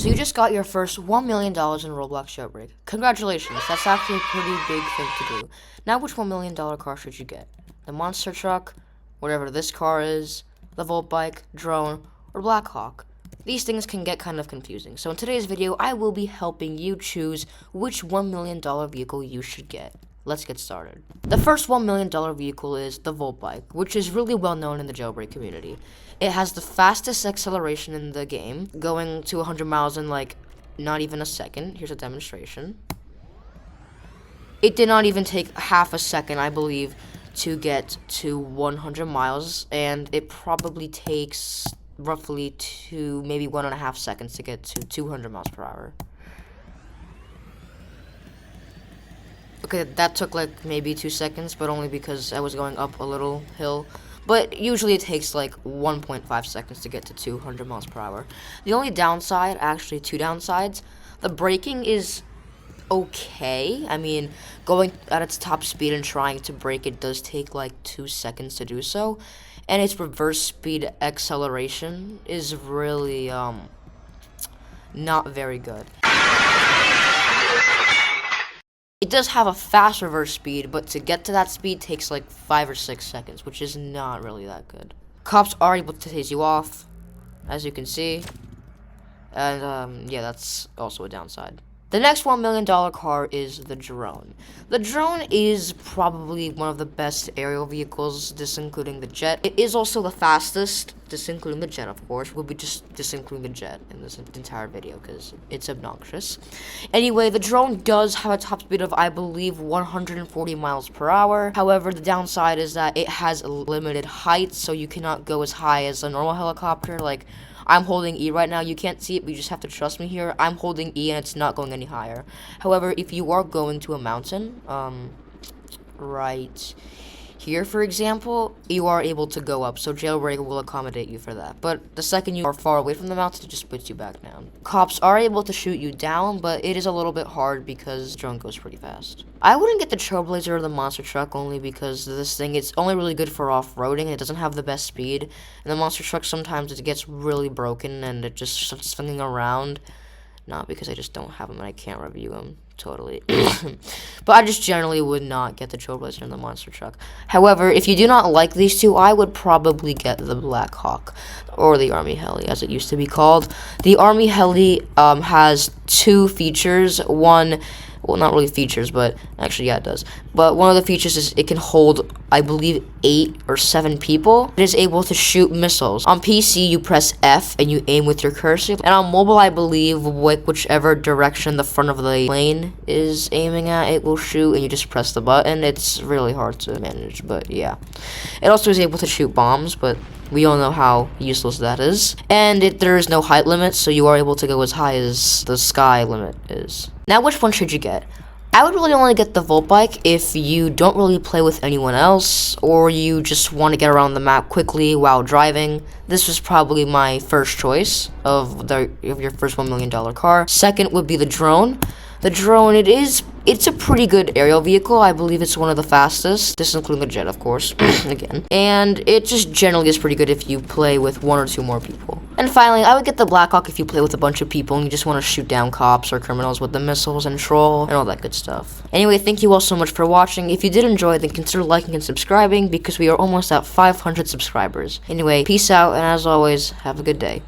So you just got your first $1 million in Roblox Jailbreak. Congratulations, that's actually a pretty big thing to do. Now which $1 million car should you get? The monster truck, whatever this car is, the Volt bike, drone, or Blackhawk? These things can get kind of confusing. So in today's video, I will be helping you choose which $1 million vehicle you should get. Let's get started. The first $1 million vehicle is the Volt bike, which is really well known in the jailbreak community. It has the fastest acceleration in the game, going to 100 miles in like not even a second. Here's a demonstration. It did not even take half a second, I believe, to get to 100 miles, and it probably takes roughly maybe 1.5 seconds to get to 200 miles per hour. Okay, that took like maybe 2 seconds, but only because I was going up a little hill. But usually it takes like 1.5 seconds to get to 200 miles per hour. The only downside, actually two downsides, the braking is okay. I mean, going at its top speed and trying to brake it does take like 2 seconds to do so. And its reverse speed acceleration is really, not very good. It does have a fast reverse speed, but to get to that speed takes like 5 or 6 seconds, which is not really that good. Cops are able to tase you off, as you can see. And, yeah, that's also a downside. The next $1 million car is the drone. The drone is probably one of the best aerial vehicles, disincluding the jet. It is also the fastest, disincluding the jet, of course. We'll be just disincluding the jet in this entire video because it's obnoxious. Anyway, the drone does have a top speed of, I believe, 140 miles per hour. However, the downside is that it has a limited height, so you cannot go as high as a normal helicopter. Like, I'm holding E right now. You can't see it, but you just have to trust me here. I'm holding E and it's not going any higher. However, if you are going to a mountain, right here, for example, you are able to go up. So Jailbreak will accommodate you for that. But the second you are far away from the mountain, it just puts you back down. Cops are able to shoot you down, but it is a little bit hard because the drone goes pretty fast. I wouldn't get the Trailblazer or the monster truck only because this thing, it's only really good for off-roading. It doesn't have the best speed. And the monster truck, sometimes it gets really broken and it just starts swinging around. Not because I just don't have them and I can't review them totally. But I just generally would not get the Trailblazer and the monster truck. However, if you do not like these two, I would probably get the Blackhawk or the Army Heli, as it used to be called. The Army Heli has two features. One, well, not really features, but actually, yeah, it does. But one of the features is it can hold, I believe, 8 or 7 people. It is able to shoot missiles. On PC, you press F and you aim with your cursor. And on mobile, I believe, whichever direction the front of the plane is aiming at, it will shoot, and you just press the button. It's really hard to manage, but yeah. It also is able to shoot bombs, but we all know how useless that is. And there is no height limit, so you are able to go as high as the sky limit is. Now, which one should you get? I would really only get the Volt bike if you don't really play with anyone else, or you just want to get around the map quickly while driving. This was probably my first choice of your first $1 million car. Second would be the drone. The drone, it's a pretty good aerial vehicle. I believe it's one of the fastest, this including the jet, of course, again. And it just generally is pretty good if you play with 1 or 2 more people. And finally, I would get the Blackhawk if you play with a bunch of people and you just want to shoot down cops or criminals with the missiles and troll and all that good stuff. Anyway, thank you all so much for watching. If you did enjoy, then consider liking and subscribing because we are almost at 500 subscribers. Anyway, peace out, and as always, have a good day.